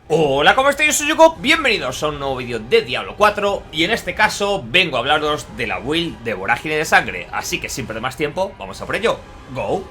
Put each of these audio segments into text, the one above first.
Hola, ¿cómo estáis? Yo soy Yuko, bienvenidos a un nuevo vídeo de Diablo 4 y en este caso vengo a hablaros de la build de Vorágine de Sangre, así que sin perder más tiempo, vamos a por ello. ¡Go!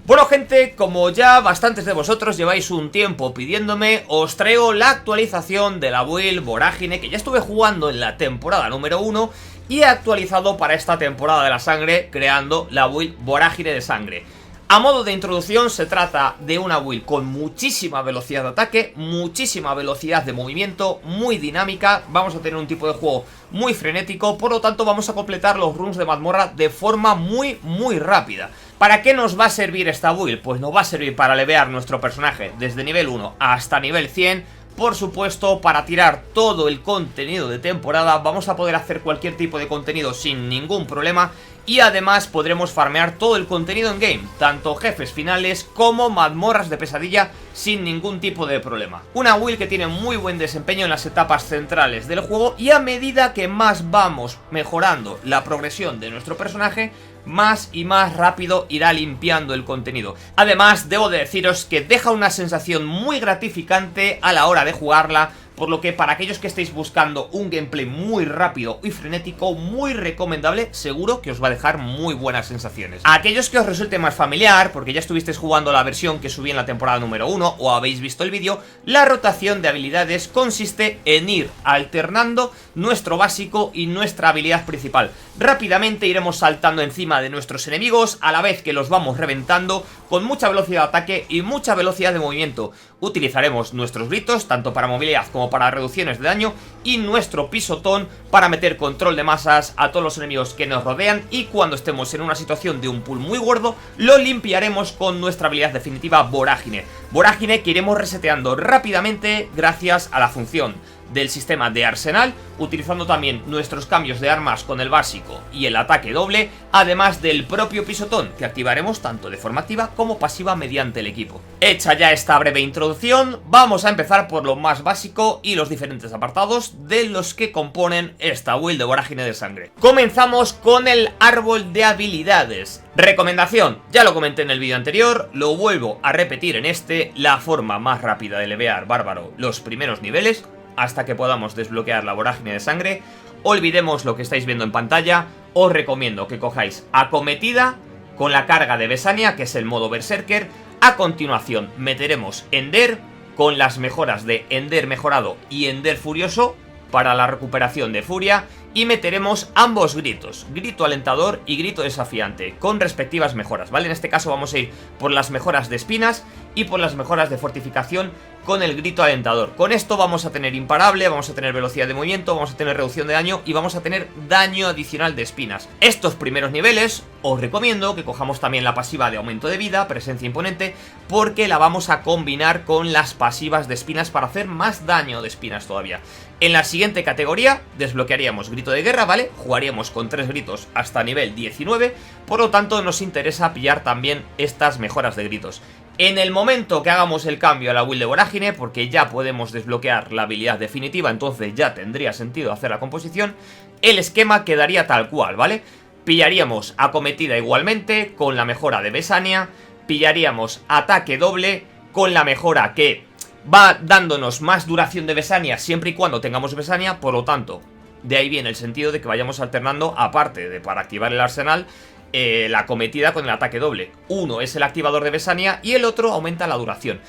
Bueno gente, como ya bastantes de vosotros lleváis un tiempo pidiéndome, os traigo la actualización de la build Vorágine que ya estuve jugando en la temporada número 1 y he actualizado para esta temporada de la sangre creando la build Vorágine de Sangre. A modo de introducción, se trata de una build con muchísima velocidad de ataque, muchísima velocidad de movimiento, muy dinámica. Vamos a tener un tipo de juego muy frenético, por lo tanto vamos a completar los runs de mazmorra de forma muy rápida. ¿Para qué nos va a servir esta build? Pues nos va a servir para levear nuestro personaje desde nivel 1 hasta nivel 100. Por supuesto, para tirar todo el contenido de temporada vamos a poder hacer cualquier tipo de contenido sin ningún problema. Y además podremos farmear todo el contenido en game, tanto jefes finales como mazmorras de pesadilla sin ningún tipo de problema. Una build que tiene muy buen desempeño en las etapas centrales del juego y a medida que más vamos mejorando la progresión de nuestro personaje, más y más rápido irá limpiando el contenido. Además, debo de deciros que deja una sensación muy gratificante a la hora de jugarla, por lo que para aquellos que estéis buscando un gameplay muy rápido y frenético, muy recomendable, seguro que os va a dejar muy buenas sensaciones. A aquellos que os resulte más familiar, porque ya estuvisteis jugando la versión que subí en la temporada número 1 o habéis visto el vídeo, la rotación de habilidades consiste en ir alternando nuestro básico y nuestra habilidad principal. Rápidamente iremos saltando encima de nuestros enemigos a la vez que los vamos reventando con mucha velocidad de ataque y mucha velocidad de movimiento. Utilizaremos nuestros gritos tanto para movilidad como para reducciones de daño y nuestro pisotón para meter control de masas a todos los enemigos que nos rodean, y cuando estemos en una situación de un pull muy gordo lo limpiaremos con nuestra habilidad definitiva Vorágine. Vorágine que iremos reseteando rápidamente gracias a la función del sistema de arsenal, utilizando también nuestros cambios de armas con el básico y el ataque doble, además del propio pisotón que activaremos tanto de forma activa como pasiva mediante el equipo. Hecha ya esta breve introducción, vamos a empezar por lo más básico y los diferentes apartados de los que componen esta build de Vorágine de Sangre. Comenzamos con el árbol de habilidades. Recomendación, ya lo comenté en el vídeo anterior, lo vuelvo a repetir en este: la forma más rápida de levear bárbaro los primeros niveles hasta que podamos desbloquear la Vorágine de Sangre. Olvidemos lo que estáis viendo en pantalla. Os recomiendo que cojáis Acometida con la carga de Besania, que es el modo Berserker. A continuación meteremos Ender con las mejoras de Ender mejorado y Ender furioso para la recuperación de furia, y meteremos ambos gritos, grito alentador y grito desafiante, con respectivas mejoras, ¿vale? En este caso vamos a ir por las mejoras de espinas y por las mejoras de fortificación con el grito alentador. Con esto vamos a tener imparable, vamos a tener velocidad de movimiento, vamos a tener reducción de daño y vamos a tener daño adicional de espinas. Estos primeros niveles os recomiendo que cojamos también la pasiva de aumento de vida, presencia imponente, porque la vamos a combinar con las pasivas de espinas para hacer más daño de espinas todavía. En la siguiente categoría desbloquearíamos grito de guerra, ¿vale? Jugaríamos con 3 gritos hasta nivel 19, por lo tanto nos interesa pillar también estas mejoras de gritos. En el momento que hagamos el cambio a la build de Vorágine, porque ya podemos desbloquear la habilidad definitiva, entonces ya tendría sentido hacer la composición, el esquema quedaría tal cual, ¿vale? Pillaríamos Acometida igualmente con la mejora de Besania, pillaríamos ataque doble con la mejora que va dándonos más duración de Besania siempre y cuando tengamos Besania, por lo tanto, de ahí viene el sentido de que vayamos alternando, aparte de para activar el arsenal, la acometida con el ataque doble. Uno es el activador de Besania y el otro aumenta la duración.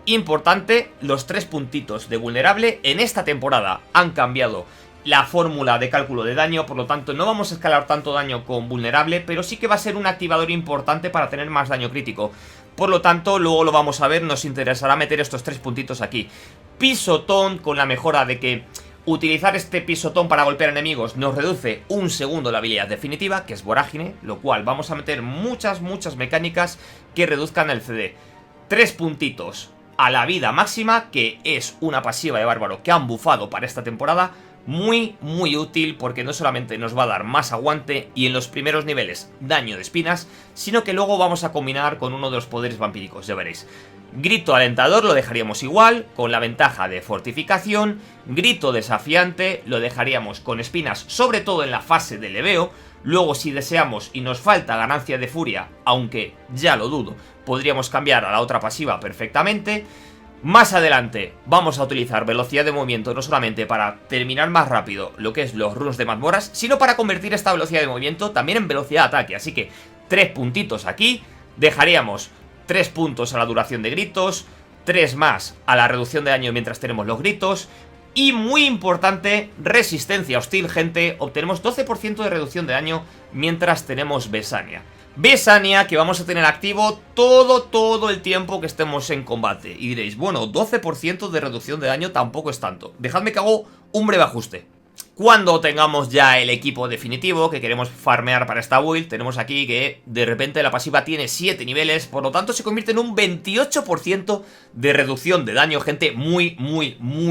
Importante, los 3 puntitos de vulnerable en esta temporada han cambiado la fórmula de cálculo de daño, por lo tanto no vamos a escalar tanto daño con vulnerable, pero sí que va a ser un activador importante para tener más daño crítico. Por lo tanto, luego lo vamos a ver, nos interesará meter estos 3 puntitos aquí. Pisotón con la mejora de que utilizar este pisotón para golpear enemigos nos reduce un segundo la habilidad definitiva, que es Vorágine, lo cual vamos a meter muchas mecánicas que reduzcan el CD. 3 puntitos a la vida máxima, que es una pasiva de bárbaro que han bufado para esta temporada. Muy útil, porque no solamente nos va a dar más aguante y en los primeros niveles daño de espinas, sino que luego vamos a combinar con uno de los poderes vampíricos, ya veréis. Grito alentador lo dejaríamos igual, con la ventaja de fortificación. Grito desafiante lo dejaríamos con espinas, sobre todo en la fase de leveo, Luego, si deseamos y nos falta ganancia de furia, aunque ya lo dudo, podríamos cambiar a la otra pasiva perfectamente. Más adelante vamos a utilizar velocidad de movimiento no solamente para terminar más rápido lo que es los runs de mazmorras, sino para convertir esta velocidad de movimiento también en velocidad de ataque. Así que 3 puntitos aquí, dejaríamos 3 puntos a la duración de gritos, 3 más a la reducción de daño mientras tenemos los gritos. Y muy importante, resistencia hostil, gente. Obtenemos 12% de reducción de daño mientras tenemos Besania. Besania que vamos a tener activo todo el tiempo que estemos en combate. Y diréis, bueno, 12% de reducción de daño tampoco es tanto. Dejadme que hago un breve ajuste. Cuando tengamos ya el equipo definitivo que queremos farmear para esta build, tenemos aquí que de repente la pasiva tiene 7 niveles, por lo tanto se convierte en un 28% de reducción de daño, gente, muy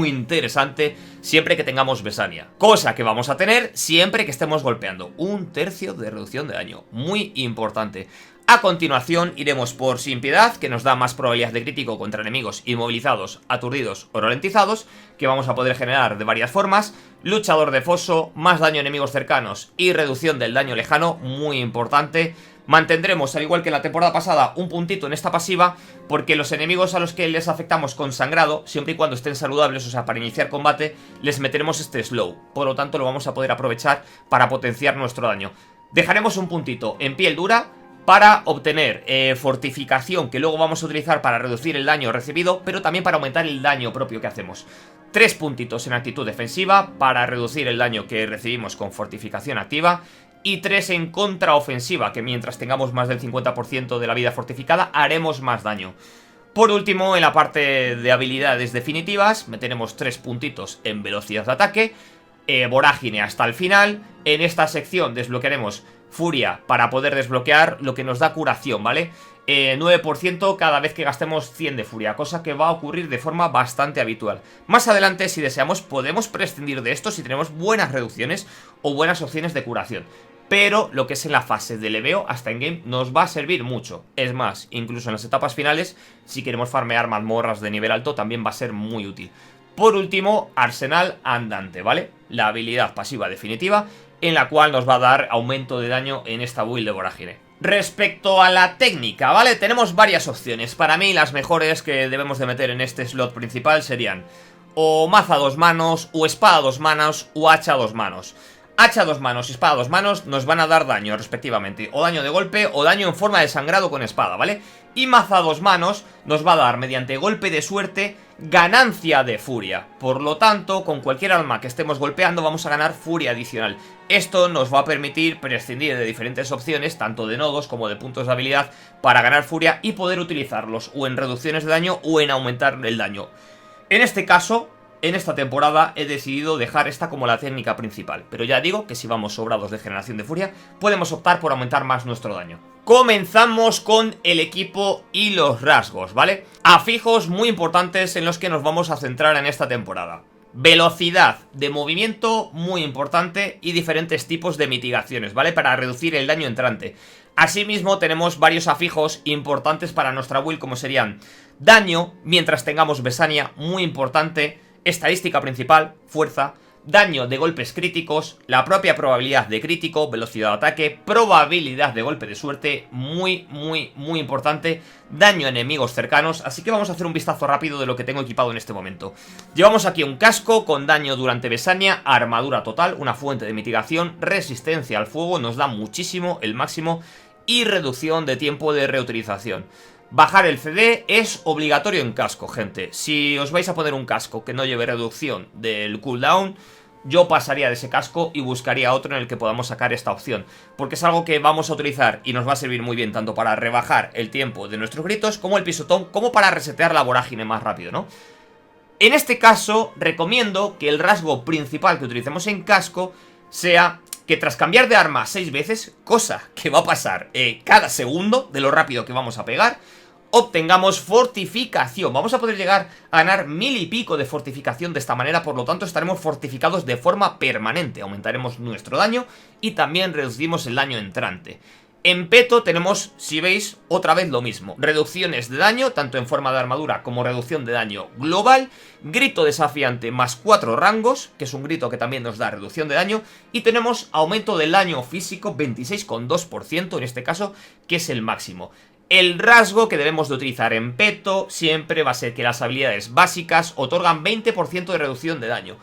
interesante siempre que tengamos Besania. Cosa que vamos a tener siempre que estemos golpeando, 1/3 de reducción de daño, muy importante. A continuación iremos por Sin Piedad, que nos da más probabilidad de crítico contra enemigos inmovilizados, aturdidos o ralentizados, que vamos a poder generar de varias formas. Luchador de foso, más daño a enemigos cercanos y reducción del daño lejano, muy importante. Mantendremos, al igual que la temporada pasada, un puntito en esta pasiva, porque los enemigos a los que les afectamos con sangrado, siempre y cuando estén saludables, o sea, para iniciar combate, les meteremos este slow. Por lo tanto, lo vamos a poder aprovechar para potenciar nuestro daño. Dejaremos un puntito en piel dura para obtener fortificación, que luego vamos a utilizar para reducir el daño recibido, pero también para aumentar el daño propio que hacemos. 3 puntitos en actitud defensiva para reducir el daño que recibimos con fortificación activa. Y 3 en contraofensiva, que mientras tengamos más del 50% de la vida fortificada, haremos más daño. Por último, en la parte de habilidades definitivas, meteremos 3 puntitos en velocidad de ataque, vorágine hasta el final. En esta sección desbloquearemos furia para poder desbloquear lo que nos da curación, ¿vale? 9% cada vez que gastemos 100 de furia, cosa que va a ocurrir de forma bastante habitual. Más adelante, si deseamos, podemos prescindir de esto si tenemos buenas reducciones o buenas opciones de curación. Pero lo que es en la fase de leveo hasta en game nos va a servir mucho. Es más, incluso en las etapas finales, si queremos farmear mazmorras de nivel alto, también va a ser muy útil. Por último, Arsenal Andante, ¿vale? La habilidad pasiva definitiva, en la cual nos va a dar aumento de daño en esta build de Vorágine. Respecto a la técnica, ¿vale? Tenemos varias opciones. Para mí las mejores que debemos de meter en este slot principal serían o maza a 2 manos, o espada a 2 manos, o hacha a 2 manos. Hacha a 2 manos y espada a 2 manos nos van a dar daño respectivamente, o daño de golpe o daño en forma de sangrado con espada, ¿vale? Y maza a 2 manos nos va a dar mediante golpe de suerte ganancia de furia. Por lo tanto, con cualquier arma que estemos golpeando vamos a ganar furia adicional. Esto nos va a permitir prescindir de diferentes opciones, tanto de nodos como de puntos de habilidad, para ganar furia y poder utilizarlos o en reducciones de daño o en aumentar el daño. En este caso, en esta temporada he decidido dejar esta como la técnica principal, pero ya digo que si vamos sobrados de generación de furia, podemos optar por aumentar más nuestro daño. Comenzamos con el equipo y los rasgos, ¿vale? Afijos muy importantes en los que nos vamos a centrar en esta temporada. Velocidad de movimiento muy importante y diferentes tipos de mitigaciones, ¿vale? Para reducir el daño entrante. Asimismo tenemos varios afijos importantes para nuestra build, como serían daño mientras tengamos Besania, muy importante. Estadística principal, fuerza, daño de golpes críticos, la propia probabilidad de crítico, velocidad de ataque, probabilidad de golpe de suerte, muy importante, daño a enemigos cercanos. Así que vamos a hacer un vistazo rápido de lo que tengo equipado en este momento. Llevamos aquí un casco con daño durante Besania, armadura total, una fuente de mitigación, resistencia al fuego, nos da muchísimo, el máximo, y reducción de tiempo de reutilización. Bajar el CD es obligatorio en casco, gente. Si os vais a poner un casco que no lleve reducción del cooldown, yo pasaría de ese casco y buscaría otro en el que podamos sacar esta opción, porque es algo que vamos a utilizar y nos va a servir muy bien tanto para rebajar el tiempo de nuestros gritos, como el pisotón, como para resetear la vorágine más rápido, ¿no? En este caso, recomiendo que el rasgo principal que utilicemos en casco sea que tras cambiar de arma 6 veces, cosa que va a pasar cada segundo de lo rápido que vamos a pegar, obtengamos fortificación. Vamos a poder llegar a ganar 1000 y pico de fortificación de esta manera, por lo tanto estaremos fortificados de forma permanente. Aumentaremos nuestro daño y también reducimos el daño entrante. En peto tenemos, si veis, otra vez lo mismo. Reducciones de daño, tanto en forma de armadura como reducción de daño global. Grito desafiante más 4 rangos, que es un grito que también nos da reducción de daño. Y tenemos aumento del daño físico, 26,2% en este caso, que es el máximo. El rasgo que debemos de utilizar en peto siempre va a ser que las habilidades básicas otorgan 20% de reducción de daño.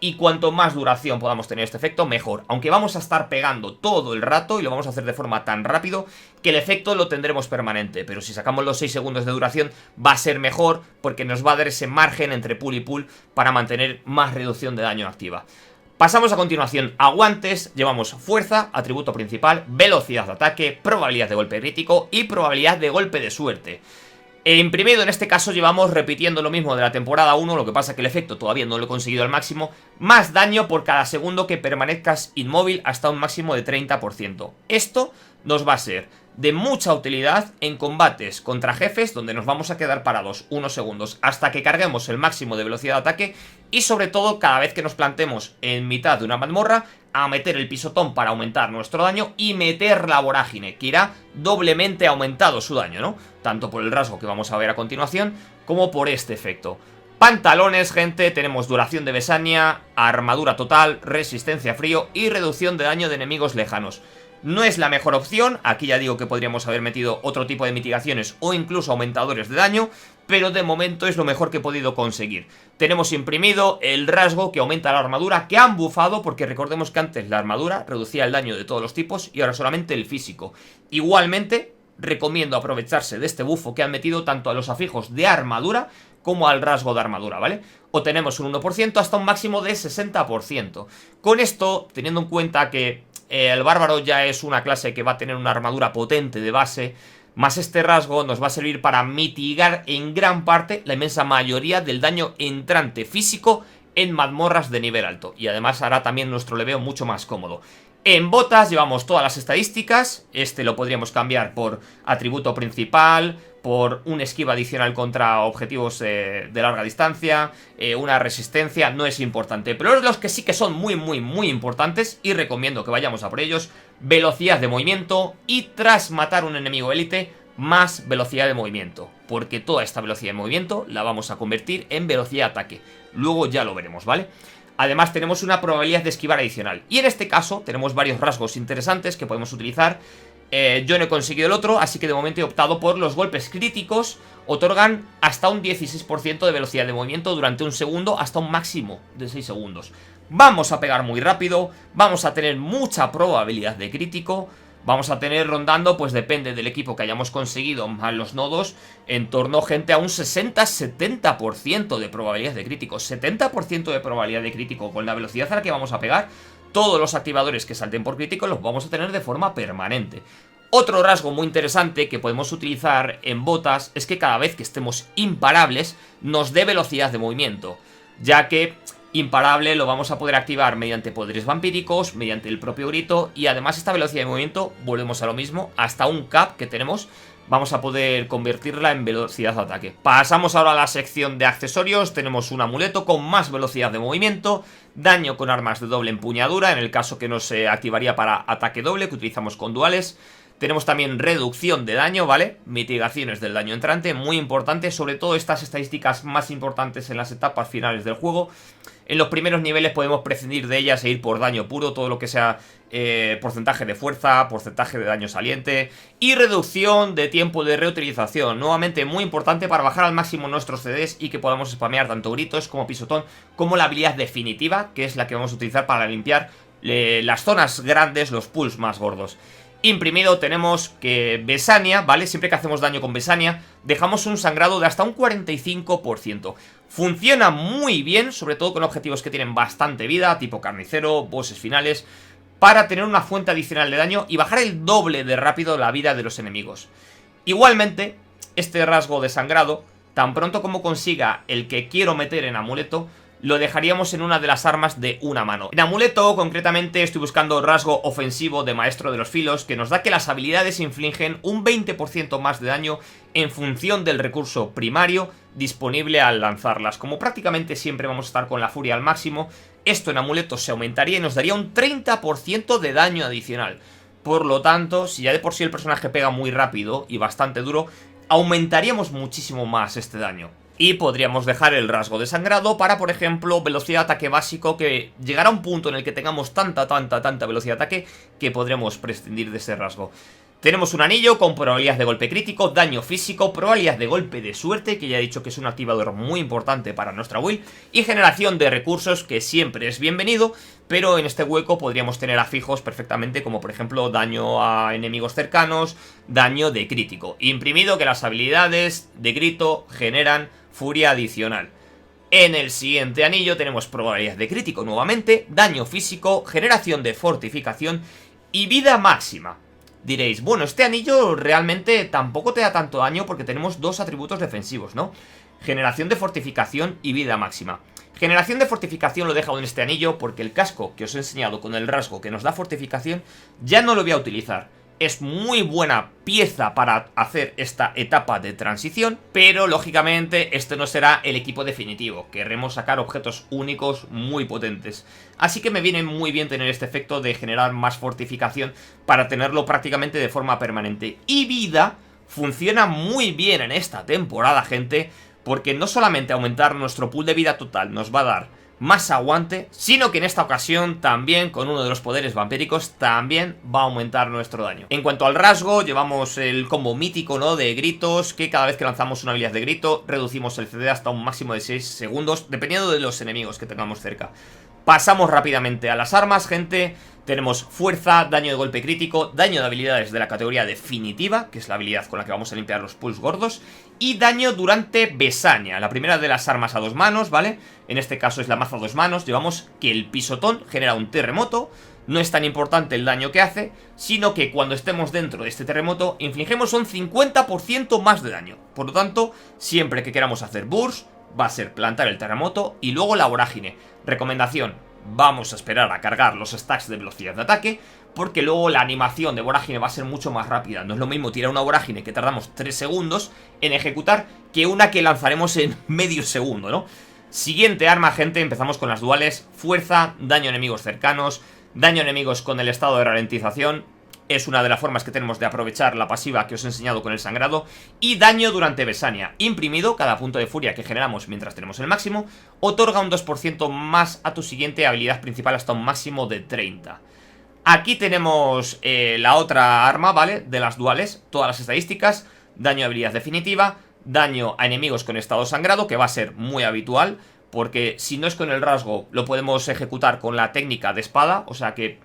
Y cuanto más duración podamos tener este efecto, mejor. Aunque vamos a estar pegando todo el rato y lo vamos a hacer de forma tan rápido que el efecto lo tendremos permanente. Pero si sacamos los 6 segundos de duración va a ser mejor porque nos va a dar ese margen entre pull y pull para mantener más reducción de daño activa. Pasamos a continuación a guantes. Llevamos fuerza, atributo principal, velocidad de ataque, probabilidad de golpe crítico y probabilidad de golpe de suerte. Imprimido en este caso llevamos repitiendo lo mismo de la temporada 1, lo que pasa que el efecto todavía no lo he conseguido al máximo. Más daño por cada segundo que permanezcas inmóvil hasta un máximo de 30%. Esto nos va a ser de mucha utilidad en combates contra jefes donde nos vamos a quedar parados unos segundos hasta que carguemos el máximo de velocidad de ataque y sobre todo cada vez que nos plantemos en mitad de una mazmorra a meter el pisotón para aumentar nuestro daño y meter la vorágine, que irá doblemente aumentado su daño, ¿no? Tanto por el rasgo que vamos a ver a continuación como por este efecto. Pantalones, gente, tenemos duración de Besania, armadura total, resistencia a frío y reducción de daño de enemigos lejanos. No es la mejor opción, aquí ya digo que podríamos haber metido otro tipo de mitigaciones o incluso aumentadores de daño, pero de momento es lo mejor que he podido conseguir. Tenemos imprimido el rasgo que aumenta la armadura, que han bufado, porque recordemos que antes la armadura reducía el daño de todos los tipos y ahora solamente el físico. Igualmente, recomiendo aprovecharse de este bufo que han metido tanto a los afijos de armadura como al rasgo de armadura, ¿vale? O tenemos un 1% hasta un máximo de 60%. Con esto, teniendo en cuenta que el bárbaro ya es una clase que va a tener una armadura potente de base, más este rasgo nos va a servir para mitigar en gran parte la inmensa mayoría del daño entrante físico en mazmorras de nivel alto. Y además hará también nuestro leveo mucho más cómodo. En botas llevamos todas las estadísticas. Este lo podríamos cambiar por atributo principal, por un esquiva adicional contra objetivos de larga distancia, una resistencia, no es importante. Pero los que sí que son muy importantes y recomiendo que vayamos a por ellos: velocidad de movimiento y tras matar un enemigo élite, más velocidad de movimiento. Porque toda esta velocidad de movimiento la vamos a convertir en velocidad de ataque. Luego ya lo veremos, ¿vale? Además tenemos una probabilidad de esquivar adicional. Y en este caso tenemos varios rasgos interesantes que podemos utilizar. Yo no he conseguido el otro, así que de momento he optado por los golpes críticos. Otorgan hasta un 16% de velocidad de movimiento durante un segundo, hasta un máximo de 6 segundos. Vamos a pegar muy rápido, vamos a tener mucha probabilidad de crítico. Vamos a tener rondando, pues depende del equipo que hayamos conseguido más los nodos, en torno, gente, a un 60-70% de probabilidad de crítico. 70% de probabilidad de crítico con la velocidad a la que vamos a pegar. Todos los activadores que salten por crítico los vamos a tener de forma permanente. Otro rasgo muy interesante que podemos utilizar en botas es que cada vez que estemos imparables nos dé velocidad de movimiento, ya que imparable lo vamos a poder activar mediante poderes vampíricos, mediante el propio grito, y además esta velocidad de movimiento, volvemos a lo mismo, hasta un cap que tenemos, vamos a poder convertirla en velocidad de ataque. Pasamos ahora a la sección de accesorios. Tenemos un amuleto con más velocidad de movimiento, daño con armas de doble empuñadura, en el caso que no se activaría para ataque doble, que utilizamos con duales. Tenemos también reducción de daño, ¿vale? Mitigaciones del daño entrante, muy importante, sobre todo estas estadísticas más importantes en las etapas finales del juego. En los primeros niveles podemos prescindir de ellas e ir por daño puro, todo lo que sea porcentaje de fuerza, porcentaje de daño saliente y reducción de tiempo de reutilización. Nuevamente muy importante para bajar al máximo nuestros CDs y que podamos spamear tanto gritos como pisotón, como la habilidad definitiva, que es la que vamos a utilizar para limpiar las zonas grandes, los pulls más gordos. Imprimido tenemos que Besania, ¿vale? Siempre que hacemos daño con Besania, dejamos un sangrado de hasta un 45%. Funciona muy bien, sobre todo con objetivos que tienen bastante vida, tipo carnicero, bosses finales, para tener una fuente adicional de daño y bajar el doble de rápido la vida de los enemigos. Igualmente, este rasgo de sangrado, tan pronto como consiga el que quiero meter en amuleto, lo dejaríamos en una de las armas de una mano. En amuleto, concretamente, estoy buscando rasgo ofensivo de maestro de los filos, que nos da que las habilidades infligen un 20% más de daño en función del recurso primario disponible al lanzarlas. Como prácticamente siempre vamos a estar con la furia al máximo, esto en amuleto se aumentaría y nos daría un 30% de daño adicional. Por lo tanto, si ya de por sí el personaje pega muy rápido y bastante duro, aumentaríamos muchísimo más este daño. Y podríamos dejar el rasgo de sangrado para, por ejemplo, velocidad de ataque básico, que llegará a un punto en el que tengamos tanta velocidad de ataque que podremos prescindir de ese rasgo. Tenemos un anillo con probabilidad de golpe crítico, daño físico, probabilidad de golpe de suerte, que ya he dicho que es un activador muy importante para nuestra build, y generación de recursos, que siempre es bienvenido, pero en este hueco podríamos tener a fijos perfectamente, como por ejemplo daño a enemigos cercanos, daño de crítico. Imprimido que las habilidades de grito generan furia adicional. En el siguiente anillo tenemos probabilidad de crítico nuevamente, daño físico, generación de fortificación y vida máxima. Diréis, bueno, este anillo realmente tampoco te da tanto daño porque tenemos dos atributos defensivos, ¿no? Generación de fortificación y vida máxima. Generación de fortificación lo he dejado en este anillo porque el casco que os he enseñado con el rasgo que nos da fortificación ya no lo voy a utilizar. Es muy buena pieza para hacer esta etapa de transición, pero lógicamente este no será el equipo definitivo. Querremos sacar objetos únicos muy potentes. Así que me viene muy bien tener este efecto de generar más fortificación para tenerlo prácticamente de forma permanente. Y vida funciona muy bien en esta temporada, gente, porque no solamente aumentar nuestro pool de vida total nos va a dar más aguante, sino que en esta ocasión también con uno de los poderes vampíricos también va a aumentar nuestro daño. En cuanto al rasgo, llevamos el combo mítico, ¿no?, de gritos, que cada vez que lanzamos una habilidad de grito reducimos el CD hasta un máximo de 6 segundos, dependiendo de los enemigos que tengamos cerca. Pasamos rápidamente a las armas, gente. Tenemos fuerza, daño de golpe crítico, daño de habilidades de la categoría definitiva, que es la habilidad con la que vamos a limpiar los pulls gordos, y daño durante Besania, la primera de las armas a dos manos, ¿vale? En este caso es la maza a dos manos. Llevamos que el pisotón genera un terremoto. No es tan importante el daño que hace, sino que cuando estemos dentro de este terremoto infligimos un 50% más de daño. Por lo tanto, siempre que queramos hacer burst, va a ser plantar el terremoto y luego la vorágine. Recomendación, vamos a esperar a cargar los stacks de velocidad de ataque, porque luego la animación de vorágine va a ser mucho más rápida. No es lo mismo tirar una vorágine que tardamos 3 segundos en ejecutar que una que lanzaremos en medio segundo, ¿no? Siguiente arma, gente, empezamos con las duales. Fuerza, daño a enemigos cercanos, daño a enemigos con el estado de ralentización. Es una de las formas que tenemos de aprovechar la pasiva que os he enseñado con el sangrado. Y daño durante Besania. Imprimido, cada punto de furia que generamos mientras tenemos el máximo otorga un 2% más a tu siguiente habilidad principal hasta un máximo de 30. Aquí tenemos la otra arma, ¿vale? De las duales, todas las estadísticas. Daño a habilidad definitiva, daño a enemigos con estado sangrado, que va a ser muy habitual, porque si no es con el rasgo lo podemos ejecutar con la técnica de espada. O sea que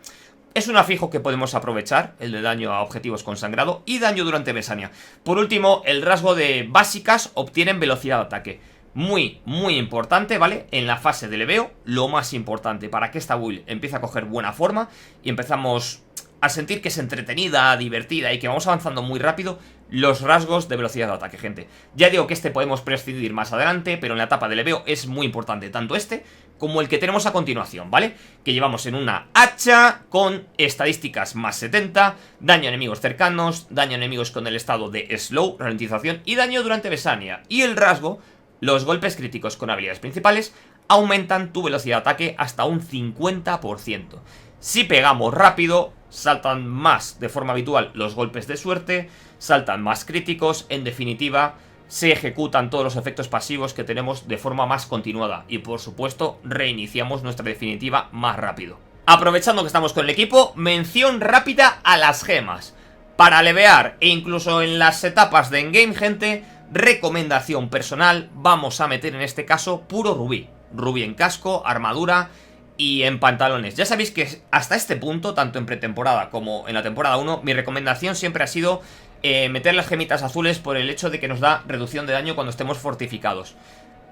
es un afijo que podemos aprovechar, el de daño a objetivos con sangrado. Y daño durante Besania. Por último, el rasgo de básicas obtienen velocidad de ataque. Muy importante, ¿vale? En la fase de leveo, lo más importante para que esta build empiece a coger buena forma y empezamos a sentir que es entretenida, divertida y que vamos avanzando muy rápido, los rasgos de velocidad de ataque, gente. Ya digo que este podemos prescindir más adelante, pero en la etapa de leveo es muy importante tanto este como el que tenemos a continuación, ¿vale? Que llevamos en una hacha con estadísticas más 70, daño a enemigos cercanos, daño a enemigos con el estado de slow, ralentización y daño durante Besania. Y el rasgo, los golpes críticos con habilidades principales aumentan tu velocidad de ataque hasta un 50%. Si pegamos rápido, saltan más de forma habitual los golpes de suerte, saltan más críticos, en definitiva, se ejecutan todos los efectos pasivos que tenemos de forma más continuada y por supuesto reiniciamos nuestra definitiva más rápido. Aprovechando que estamos con el equipo, mención rápida a las gemas. Para levear e incluso en las etapas de endgame, gente, recomendación personal, vamos a meter en este caso puro rubí. Rubí en casco, armadura y en pantalones. Ya sabéis que hasta este punto, tanto en pretemporada como en la temporada 1, mi recomendación siempre ha sido meter las gemitas azules por el hecho de que nos da reducción de daño cuando estemos fortificados.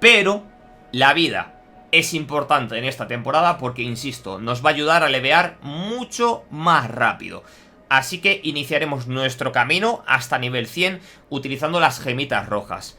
Pero la vida es importante en esta temporada porque, insisto, nos va a ayudar a levear mucho más rápido. Así que iniciaremos nuestro camino hasta nivel 100 utilizando las gemitas rojas.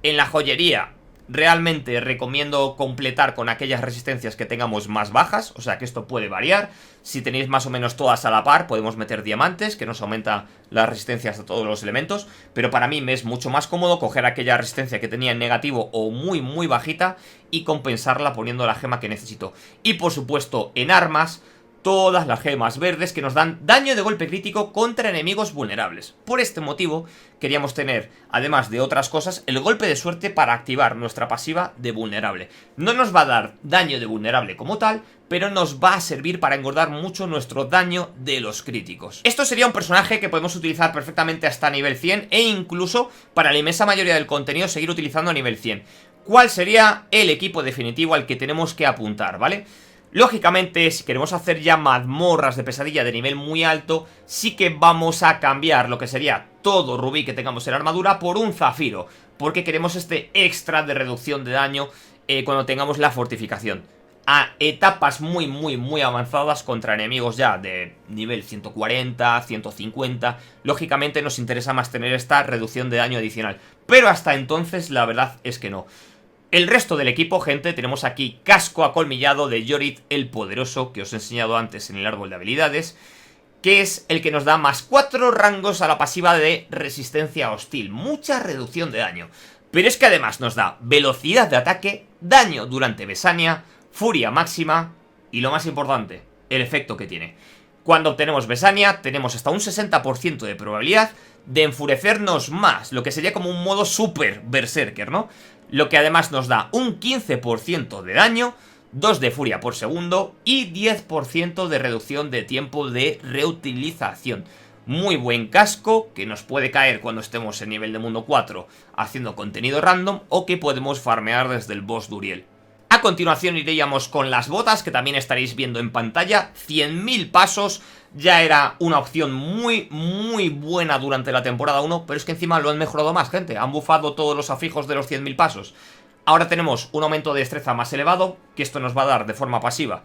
En la joyería realmente recomiendo completar con aquellas resistencias que tengamos más bajas, o sea que esto puede variar. Si tenéis más o menos todas a la par, podemos meter diamantes, que nos aumenta las resistencias a todos los elementos, pero para mí me es mucho más cómodo coger aquella resistencia que tenía en negativo o muy bajita y compensarla poniendo la gema que necesito. Y por supuesto, en armas, todas las gemas verdes que nos dan daño de golpe crítico contra enemigos vulnerables. Por este motivo queríamos tener, además de otras cosas, el golpe de suerte para activar nuestra pasiva de vulnerable. No nos va a dar daño de vulnerable como tal, pero nos va a servir para engordar mucho nuestro daño de los críticos. Esto sería un personaje que podemos utilizar perfectamente hasta nivel 100 e incluso para la inmensa mayoría del contenido seguir utilizando a nivel 100. ¿Cuál sería el equipo definitivo al que tenemos que apuntar, ¿vale? Lógicamente, si queremos hacer ya mazmorras de pesadilla de nivel muy alto, sí que vamos a cambiar lo que sería todo rubí que tengamos en armadura por un zafiro, porque queremos este extra de reducción de daño cuando tengamos la fortificación. A etapas muy avanzadas contra enemigos ya de nivel 140, 150, lógicamente nos interesa más tener esta reducción de daño adicional. Pero hasta entonces la verdad es que no. El resto del equipo, gente, tenemos aquí casco acolmillado de Yorit el Poderoso, que os he enseñado antes en el árbol de habilidades, que es el que nos da más 4 rangos a la pasiva de resistencia hostil, mucha reducción de daño. Pero es que además nos da velocidad de ataque, daño durante Besania, furia máxima y lo más importante, el efecto que tiene. Cuando obtenemos Besania tenemos hasta un 60% de probabilidad de enfurecernos más, lo que sería como un modo super berserker, ¿no? Lo que además nos da un 15% de daño, 2 de furia por segundo y 10% de reducción de tiempo de reutilización. Muy buen casco que nos puede caer cuando estemos en nivel de mundo 4 haciendo contenido random o que podemos farmear desde el boss Duriel. A continuación iríamos con las botas que también estaréis viendo en pantalla, 100.000 pasos. Ya era una opción muy buena durante la temporada 1, pero es que encima lo han mejorado más, gente. Han bufado todos los afijos de los 100.000 pasos. Ahora tenemos un aumento de destreza más elevado, que esto nos va a dar de forma pasiva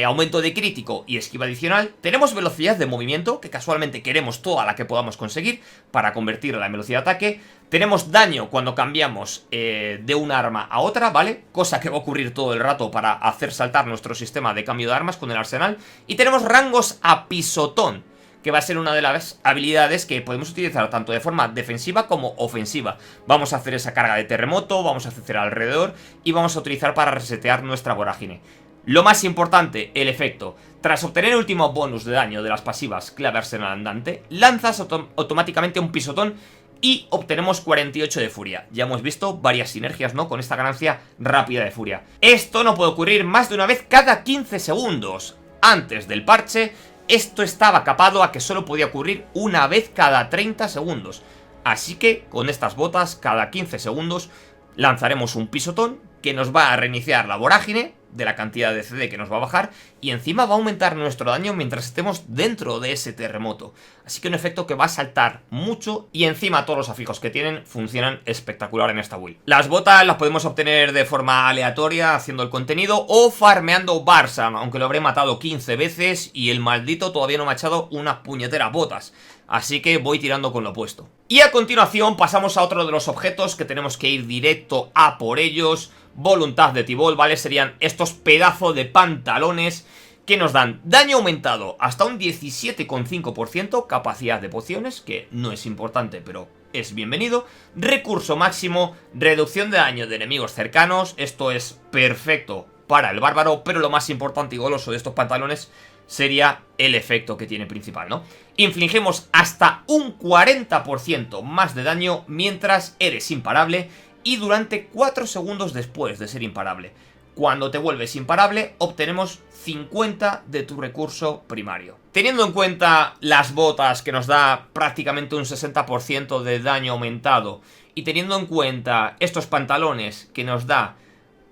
aumento de crítico y esquiva adicional. Tenemos velocidad de movimiento, que casualmente queremos toda la que podamos conseguir para convertirla en velocidad de ataque. Tenemos daño cuando cambiamos de un arma a otra, ¿vale? Cosa que va a ocurrir todo el rato para hacer saltar nuestro sistema de cambio de armas con el arsenal. Y tenemos rangos a pisotón, que va a ser una de las habilidades que podemos utilizar tanto de forma defensiva como ofensiva. Vamos a hacer esa carga de terremoto, vamos a hacer alrededor y vamos a utilizar para resetear nuestra vorágine. Lo más importante, el efecto. Tras obtener el último bonus de daño de las pasivas clave arsenal andante, lanzas automáticamente un pisotón y obtenemos 48 de furia. Ya hemos visto varias sinergias, ¿no? Con esta ganancia rápida de furia. Esto no puede ocurrir más de una vez cada 15 segundos. Antes del parche, esto estaba capado a que solo podía ocurrir una vez cada 30 segundos. Así que, con estas botas, cada 15 segundos lanzaremos un pisotón que nos va a reiniciar la vorágine de la cantidad de CD que nos va a bajar y encima va a aumentar nuestro daño mientras estemos dentro de ese terremoto. Así que un efecto que va a saltar mucho y encima todos los afijos que tienen funcionan espectacular en esta build. Las botas las podemos obtener de forma aleatoria haciendo el contenido o farmeando Barça, aunque lo habré matado 15 veces y el maldito todavía no me ha echado unas puñeteras botas. Así que voy tirando con lo opuesto. Y a continuación pasamos a otro de los objetos que tenemos que ir directo a por ellos. Voluntad de Tibol, ¿vale? Serían estos pedazos de pantalones que nos dan daño aumentado hasta un 17,5%, capacidad de pociones, que no es importante, pero es bienvenido. Recurso máximo, reducción de daño de enemigos cercanos, esto es perfecto para el bárbaro, pero lo más importante y goloso de estos pantalones sería el efecto que tiene principal, ¿no? Infligimos hasta un 40% más de daño mientras eres imparable y durante 4 segundos después de ser imparable. Cuando te vuelves imparable, obtenemos 50 de tu recurso primario. Teniendo en cuenta las botas, que nos da prácticamente un 60% de daño aumentado, y teniendo en cuenta estos pantalones, que nos da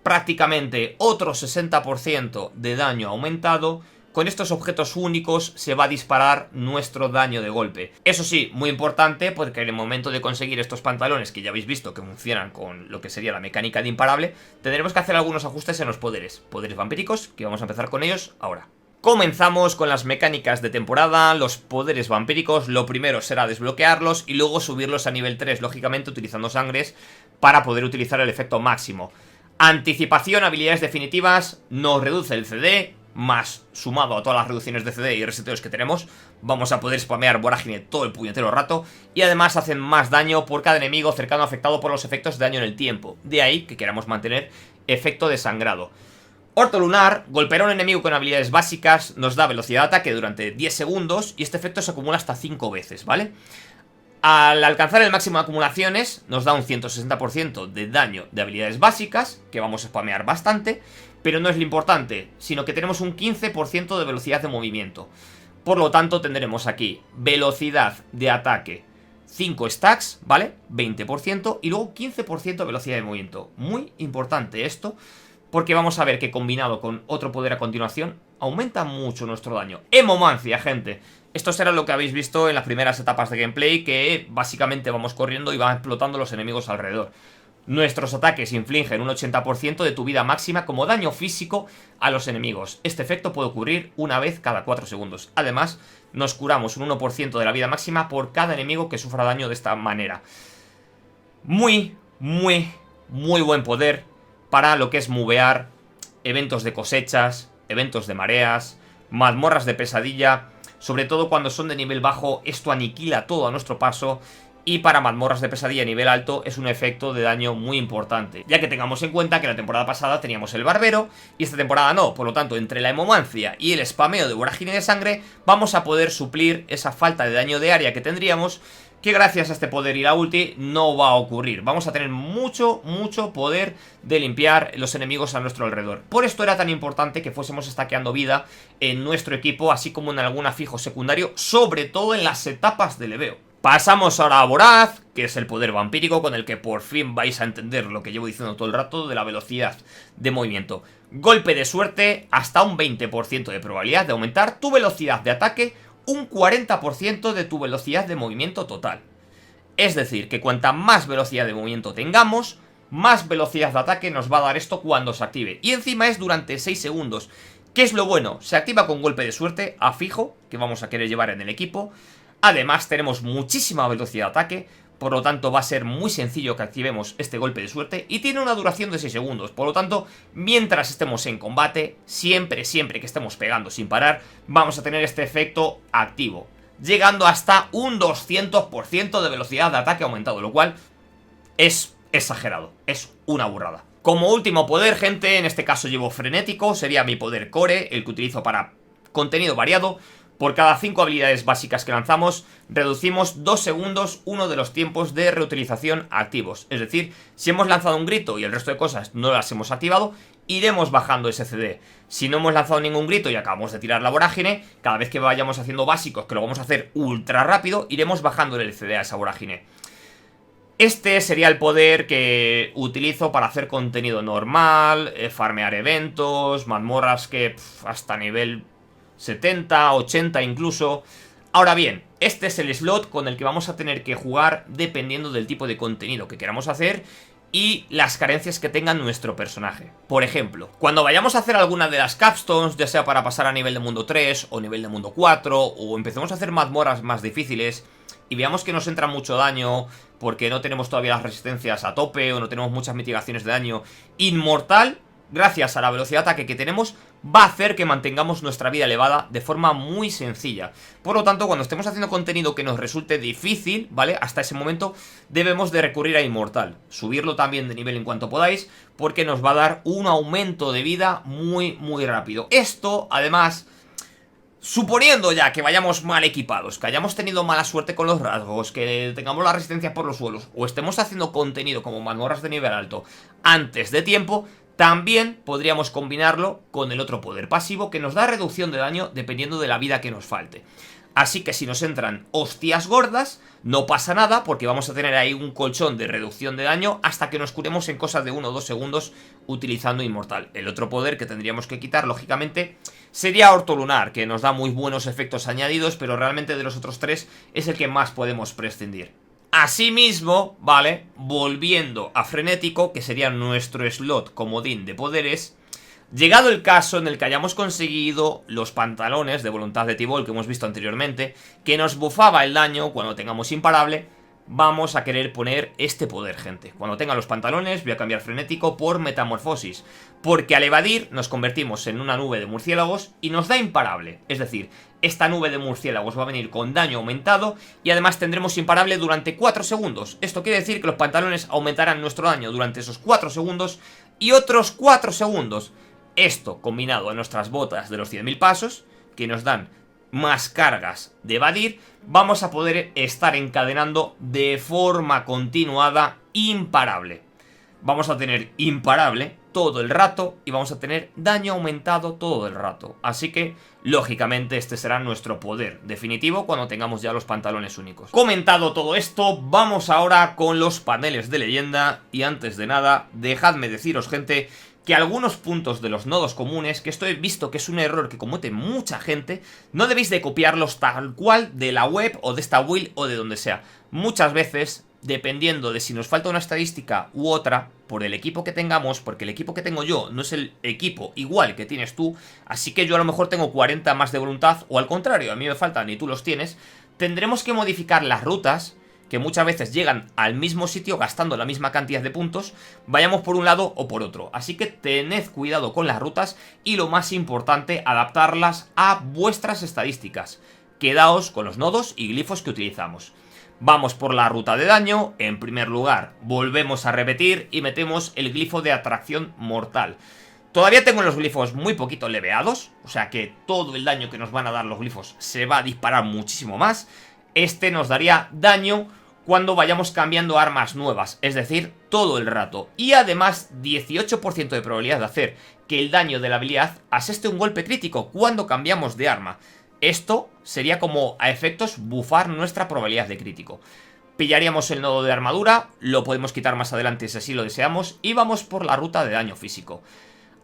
prácticamente otro 60% de daño aumentado, con estos objetos únicos se va a disparar nuestro daño de golpe. Eso sí, muy importante, porque en el momento de conseguir estos pantalones, que ya habéis visto que funcionan con lo que sería la mecánica de imparable, tendremos que hacer algunos ajustes en los poderes. Poderes vampíricos, que vamos a empezar con ellos ahora. Comenzamos con las mecánicas de temporada, los poderes vampíricos. Lo primero será desbloquearlos y luego subirlos a nivel 3, lógicamente utilizando sangres para poder utilizar el efecto máximo. Anticipación, habilidades definitivas, nos reduce el CD, más sumado a todas las reducciones de CD y reseteos que tenemos, vamos a poder spamear vorágine todo el puñetero rato. Y además hacen más daño por cada enemigo cercano afectado por los efectos de daño en el tiempo. De ahí que queramos mantener efecto de sangrado. Orto lunar, golpear a un enemigo con habilidades básicas nos da velocidad de ataque durante 10 segundos y este efecto se acumula hasta 5 veces, ¿vale? Al alcanzar el máximo de acumulaciones nos da un 160% de daño de habilidades básicas, que vamos a spamear bastante, pero no es lo importante, sino que tenemos un 15% de velocidad de movimiento. Por lo tanto tendremos aquí velocidad de ataque 5 stacks, ¿vale? 20% y luego 15% de velocidad de movimiento. Muy importante esto, porque vamos a ver que combinado con otro poder a continuación aumenta mucho nuestro daño. Hemomancia, gente. Esto será lo que habéis visto en las primeras etapas de gameplay, que básicamente vamos corriendo y van explotando los enemigos alrededor. Nuestros ataques infligen un 80% de tu vida máxima como daño físico a los enemigos. Este efecto puede ocurrir una vez cada 4 segundos. Además, nos curamos un 1% de la vida máxima por cada enemigo que sufra daño de esta manera. Muy buen poder para lo que es movear eventos de cosechas, eventos de mareas, mazmorras de pesadilla. Sobre todo cuando son de nivel bajo, esto aniquila todo a nuestro paso. Y para mazmorras de pesadilla a nivel alto es un efecto de daño muy importante, ya que tengamos en cuenta que la temporada pasada teníamos el barbero y esta temporada no. Por lo tanto, entre la hemomancia y el spameo de vorágine de sangre vamos a poder suplir esa falta de daño de área que tendríamos, que gracias a este poder y la ulti no va a ocurrir. Vamos a tener mucho poder de limpiar los enemigos a nuestro alrededor. Por esto era tan importante que fuésemos stackeando vida en nuestro equipo, así como en algún afijo secundario, sobre todo en las etapas de leveo. Pasamos ahora a Voraz, que es el poder vampírico con el que por fin vais a entender lo que llevo diciendo todo el rato de la velocidad de movimiento. Golpe de suerte, hasta un 20% de probabilidad de aumentar tu velocidad de ataque, un 40% de tu velocidad de movimiento total. Es decir, que cuanta más velocidad de movimiento tengamos, más velocidad de ataque nos va a dar esto cuando se active. Y encima es durante 6 segundos. ¿Qué es lo bueno? Se activa con golpe de suerte a fijo, que vamos a querer llevar en el equipo. Además tenemos muchísima velocidad de ataque, por lo tanto va a ser muy sencillo que activemos este golpe de suerte y tiene una duración de 6 segundos, por lo tanto mientras estemos en combate, siempre que estemos pegando sin parar, vamos a tener este efecto activo, llegando hasta un 200% de velocidad de ataque aumentado, lo cual es exagerado, es una burrada. Como último poder, gente, en este caso llevo frenético, sería mi poder core, el que utilizo para contenido variado. Por cada 5 habilidades básicas que lanzamos, reducimos 2 segundos uno de los tiempos de reutilización activos. Es decir, si hemos lanzado un grito y el resto de cosas no las hemos activado, iremos bajando ese CD. Si no hemos lanzado ningún grito y acabamos de tirar la vorágine, cada vez que vayamos haciendo básicos, que lo vamos a hacer ultra rápido, iremos bajando el CD a esa vorágine. Este sería el poder que utilizo para hacer contenido normal, farmear eventos, mazmorras que hasta nivel 70, 80 incluso. Ahora bien, este es el slot con el que vamos a tener que jugar dependiendo del tipo de contenido que queramos hacer y las carencias que tenga nuestro personaje. Por ejemplo, cuando vayamos a hacer alguna de las capstones, ya sea para pasar a nivel de mundo 3 o nivel de mundo 4, o empecemos a hacer mazmorras más difíciles y veamos que nos entra mucho daño porque no tenemos todavía las resistencias a tope o no tenemos muchas mitigaciones de daño, Inmortal, gracias a la velocidad de ataque que tenemos, va a hacer que mantengamos nuestra vida elevada de forma muy sencilla. Por lo tanto, cuando estemos haciendo contenido que nos resulte difícil, ¿vale? Hasta ese momento debemos de recurrir a Inmortal. Subirlo también de nivel en cuanto podáis, porque nos va a dar un aumento de vida muy rápido. Esto, además, suponiendo ya que vayamos mal equipados, que hayamos tenido mala suerte con los rasgos, que tengamos la resistencia por los suelos, o estemos haciendo contenido como mazmorras de nivel alto antes de tiempo, también podríamos combinarlo con el otro poder pasivo que nos da reducción de daño dependiendo de la vida que nos falte. Así que si nos entran hostias gordas, no pasa nada porque vamos a tener ahí un colchón de reducción de daño hasta que nos curemos en cosas de 1 o 2 segundos utilizando Inmortal. El otro poder que tendríamos que quitar, lógicamente, sería Orto lunar, que nos da muy buenos efectos añadidos, pero realmente de los otros 3 es el que más podemos prescindir. Asimismo, ¿vale? Volviendo a frenético, que sería nuestro slot comodín de poderes, llegado el caso en el que hayamos conseguido los pantalones de voluntad de Tibol que hemos visto anteriormente, que nos bufaba el daño cuando tengamos imparable, vamos a querer poner este poder, gente. Cuando tenga los pantalones voy a cambiar frenético por metamorfosis, porque al evadir nos convertimos en una nube de murciélagos y nos da imparable. Es decir, esta nube de murciélagos va a venir con daño aumentado y además tendremos imparable durante 4 segundos. Esto quiere decir que los pantalones aumentarán nuestro daño durante esos 4 segundos y otros 4 segundos. Esto combinado a nuestras botas de los 100.000 pasos, que nos dan más cargas de evadir, vamos a poder estar encadenando de forma continuada imparable. Vamos a tener imparable todo el rato y vamos a tener daño aumentado todo el rato. Así que, lógicamente, este será nuestro poder definitivo cuando tengamos ya los pantalones únicos. Comentado todo esto, vamos ahora con los paneles de leyenda. Y antes de nada, dejadme deciros, gente, que algunos puntos de los nodos comunes, que esto he visto que es un error que comete mucha gente, no debéis de copiarlos tal cual de la web o de esta build o de donde sea. Muchas veces, dependiendo de si nos falta una estadística u otra, por el equipo que tengamos, porque el equipo que tengo yo no es el equipo igual que tienes tú, así que yo a lo mejor tengo 40 más de voluntad, o al contrario, a mí me faltan y tú los tienes, tendremos que modificar las rutas, que muchas veces llegan al mismo sitio gastando la misma cantidad de puntos, vayamos por un lado o por otro. Así que tened cuidado con las rutas y lo más importante, adaptarlas a vuestras estadísticas. Quedaos con los nodos y glifos que utilizamos. Vamos por la ruta de daño, en primer lugar volvemos a repetir y metemos el glifo de atracción mortal. Todavía tengo los glifos muy poquito leveados, o sea que todo el daño que nos van a dar los glifos se va a disparar muchísimo más. Este nos daría daño cuando vayamos cambiando armas nuevas, es decir, todo el rato. Y además 18% de probabilidad de hacer que el daño de la habilidad aseste un golpe crítico cuando cambiamos de arma. Esto sería como a efectos bufar nuestra probabilidad de crítico. Pillaríamos el nodo de armadura, lo podemos quitar más adelante si así lo deseamos, y vamos por la ruta de daño físico.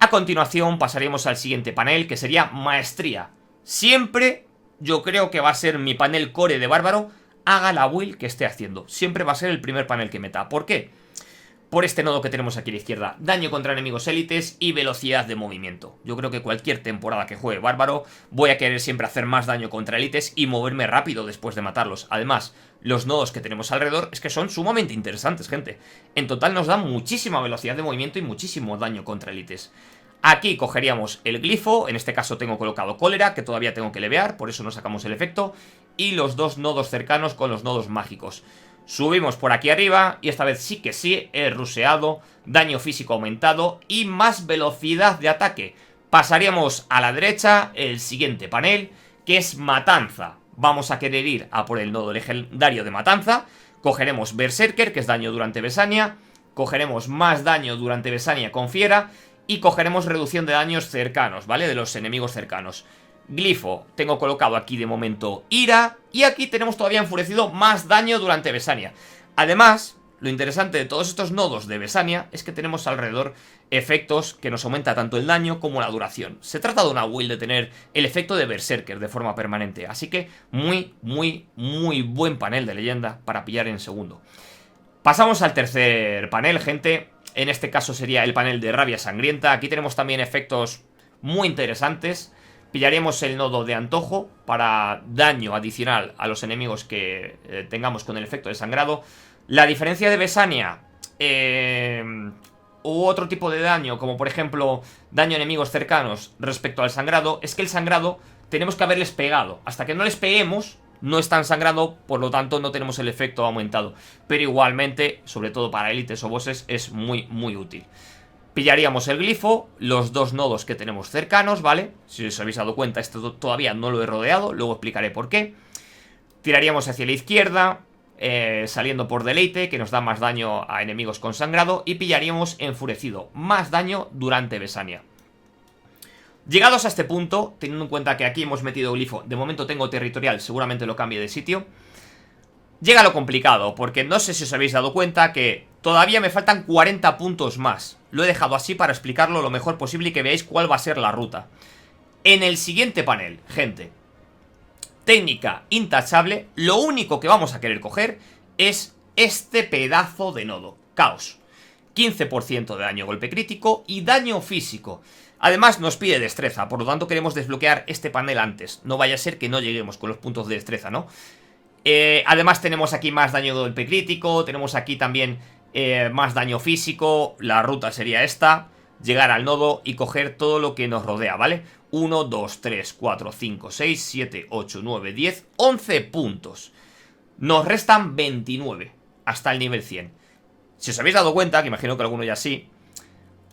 A continuación pasaríamos al siguiente panel, que sería maestría. Siempre yo creo que va a ser mi panel core de bárbaro, haga la build que esté haciendo. Siempre va a ser el primer panel que meta. ¿Por qué? Por este nodo que tenemos aquí a la izquierda. Daño contra enemigos élites y velocidad de movimiento. Yo creo que cualquier temporada que juegue bárbaro voy a querer siempre hacer más daño contra élites y moverme rápido después de matarlos. Además, los nodos que tenemos alrededor es que son sumamente interesantes, gente. En total nos dan muchísima velocidad de movimiento y muchísimo daño contra élites. Aquí cogeríamos el glifo, en este caso tengo colocado cólera, que todavía tengo que levear, por eso no sacamos el efecto, y los dos nodos cercanos con los nodos mágicos. Subimos por aquí arriba, y esta vez sí que sí, he ruseado, daño físico aumentado y más velocidad de ataque. Pasaríamos a la derecha, el siguiente panel, que es matanza. Vamos a querer ir a por el nodo legendario de matanza, cogeremos Berserker, que es daño durante Besania, cogeremos más daño durante Besania con Fiera, y cogeremos reducción de daños cercanos, ¿vale? De los enemigos cercanos. Glifo, tengo colocado aquí de momento Ira, y aquí tenemos todavía enfurecido más daño durante Besania. Además, lo interesante de todos estos nodos de Besania es que tenemos alrededor efectos que nos aumenta tanto el daño como la duración. Se trata de una build de tener el efecto de Berserker de forma permanente, así que muy buen panel de leyenda para pillar en segundo. Pasamos al tercer panel, gente. En este caso sería el panel de rabia sangrienta. Aquí tenemos también efectos muy interesantes. Pillaríamos el nodo de antojo para daño adicional a los enemigos que tengamos con el efecto de sangrado. La diferencia de Besania u otro tipo de daño, como por ejemplo daño a enemigos cercanos respecto al sangrado, es que el sangrado tenemos que haberles pegado. Hasta que no les peguemos no están sangrando, por lo tanto no tenemos el efecto aumentado. Pero igualmente, sobre todo para élites o bosses, es muy útil. Pillaríamos el glifo, los dos nodos que tenemos cercanos, ¿vale? Si os habéis dado cuenta, esto todavía no lo he rodeado, luego explicaré por qué. Tiraríamos hacia la izquierda, saliendo por deleite, que nos da más daño a enemigos con sangrado. Y pillaríamos enfurecido, más daño durante Besania. Llegados a este punto, teniendo en cuenta que aquí hemos metido glifo, de momento tengo territorial, seguramente lo cambie de sitio, llega lo complicado, porque no sé si os habéis dado cuenta que todavía me faltan 40 puntos más. Lo he dejado así para explicarlo lo mejor posible y que veáis cuál va a ser la ruta. En el siguiente panel, gente, técnica intachable, lo único que vamos a querer coger es este pedazo de nodo, caos. 15% de daño golpe crítico y daño físico. Además nos pide destreza, por lo tanto queremos desbloquear este panel antes. No vaya a ser que no lleguemos con los puntos de destreza, ¿no? Además tenemos aquí más daño de golpe crítico, tenemos aquí también más daño físico. La ruta sería esta, llegar al nodo y coger todo lo que nos rodea, ¿vale? 1, 2, 3, 4, 5, 6, 7, 8, 9, 10, 11 puntos. Nos restan 29 hasta el nivel 100. Si os habéis dado cuenta, que imagino que alguno ya sí,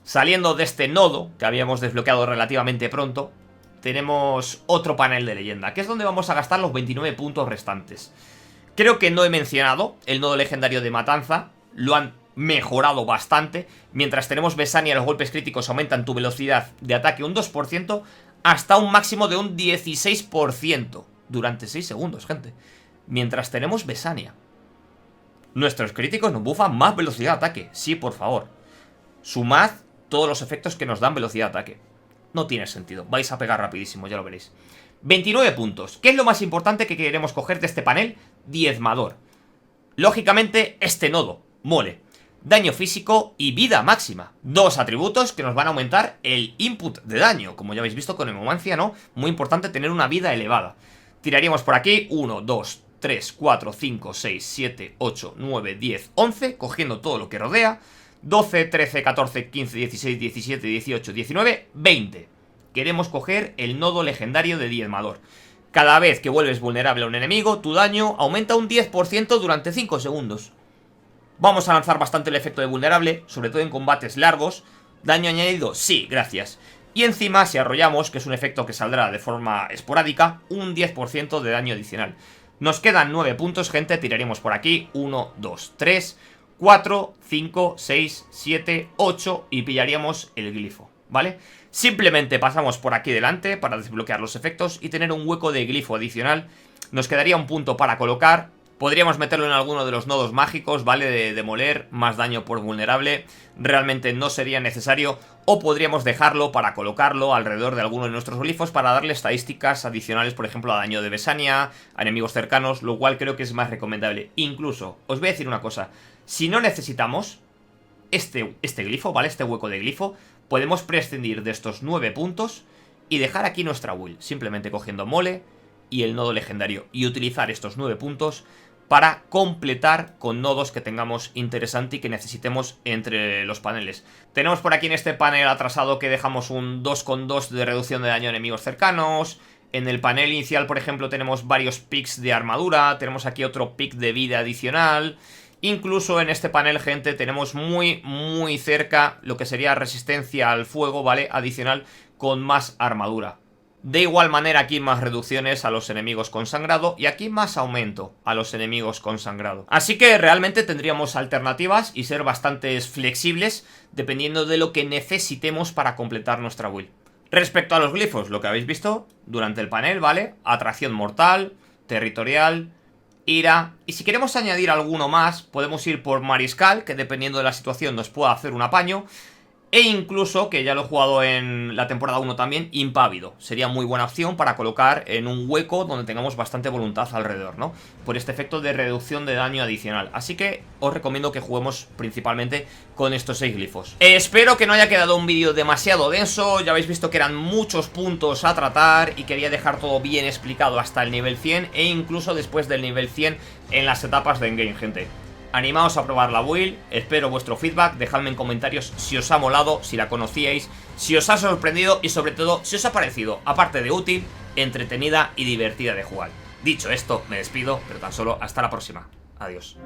Saliendo de este nodo, que habíamos desbloqueado relativamente pronto, tenemos otro panel de leyenda, que es donde vamos a gastar los 29 puntos restantes. Creo que no he mencionado el nodo legendario de Matanza, lo han mejorado bastante. Mientras tenemos Besania, los golpes críticos aumentan tu velocidad de ataque un 2% hasta un máximo de un 16% durante 6 segundos, gente. Mientras tenemos Besania, nuestros críticos nos bufan más velocidad de ataque. Sí, por favor, sumad todos los efectos que nos dan velocidad de ataque. No tiene sentido, vais a pegar rapidísimo, ya lo veréis. 29 puntos. ¿Qué es lo más importante que queremos coger de este panel? Diezmador. Lógicamente, este nodo, mole. Daño físico y vida máxima. Dos atributos que nos van a aumentar el input de daño. Como ya habéis visto con Hemomancia, ¿no? Muy importante tener una vida elevada. Tiraríamos por aquí 1, 2, 3, 4, 5, 6, 7, 8, 9, 10, 11. Cogiendo todo lo que rodea. 12, 13, 14, 15, 16, 17, 18, 19, 20. Queremos coger el nodo legendario de diezmador. Cada vez que vuelves vulnerable a un enemigo, tu daño aumenta un 10% durante 5 segundos. Vamos a lanzar bastante el efecto de vulnerable, sobre todo en combates largos. ¿Daño añadido? Sí, gracias. Y encima, si arrollamos, que es un efecto que saldrá de forma esporádica, un 10% de daño adicional. Nos quedan 9 puntos, gente. Tiraríamos por aquí 1, 2, 3, 4, 5, 6, 7, 8 y pillaríamos el glifo, ¿vale? Simplemente pasamos por aquí delante para desbloquear los efectos y tener un hueco de glifo adicional. Nos quedaría un punto para colocar. Podríamos meterlo en alguno de los nodos mágicos, ¿vale? De demoler, más daño por vulnerable. Realmente no sería necesario. O podríamos dejarlo para colocarlo alrededor de alguno de nuestros glifos para darle estadísticas adicionales, por ejemplo, a daño de Besania, a enemigos cercanos, lo cual creo que es más recomendable. Incluso, os voy a decir una cosa. Si no necesitamos este glifo, ¿vale? Este hueco de glifo, podemos prescindir de estos 9 puntos y dejar aquí nuestra build, simplemente cogiendo mole y el nodo legendario, y utilizar estos 9 puntos para completar con nodos que tengamos interesante y que necesitemos entre los paneles. Tenemos por aquí en este panel atrasado que dejamos un 2,2 de reducción de daño a enemigos cercanos. En el panel inicial, por ejemplo, tenemos varios picks de armadura. Tenemos aquí otro pick de vida adicional. Incluso en este panel, gente, tenemos muy cerca lo que sería resistencia al fuego, ¿vale? Adicional con más armadura. De igual manera aquí más reducciones a los enemigos con sangrado y aquí más aumento a los enemigos con sangrado. Así que realmente tendríamos alternativas y ser bastante flexibles dependiendo de lo que necesitemos para completar nuestra build. Respecto a los glifos, lo que habéis visto durante el panel, ¿vale? Atracción mortal, territorial, ira, y si queremos añadir alguno más podemos ir por mariscal, que dependiendo de la situación nos pueda hacer un apaño. E incluso, que ya lo he jugado en la temporada 1 también, impávido. Sería muy buena opción para colocar en un hueco donde tengamos bastante voluntad alrededor, ¿no? Por este efecto de reducción de daño adicional. Así que os recomiendo que juguemos principalmente con estos 6 glifos. Espero que no haya quedado un vídeo demasiado denso. Ya habéis visto que eran muchos puntos a tratar y quería dejar todo bien explicado hasta el nivel 100 e incluso después del nivel 100 en las etapas de endgame, gente. Animaos a probar la build, espero vuestro feedback, dejadme en comentarios si os ha molado, si la conocíais, si os ha sorprendido y sobre todo si os ha parecido, aparte de útil, entretenida y divertida de jugar. Dicho esto, me despido, pero tan solo hasta la próxima. Adiós.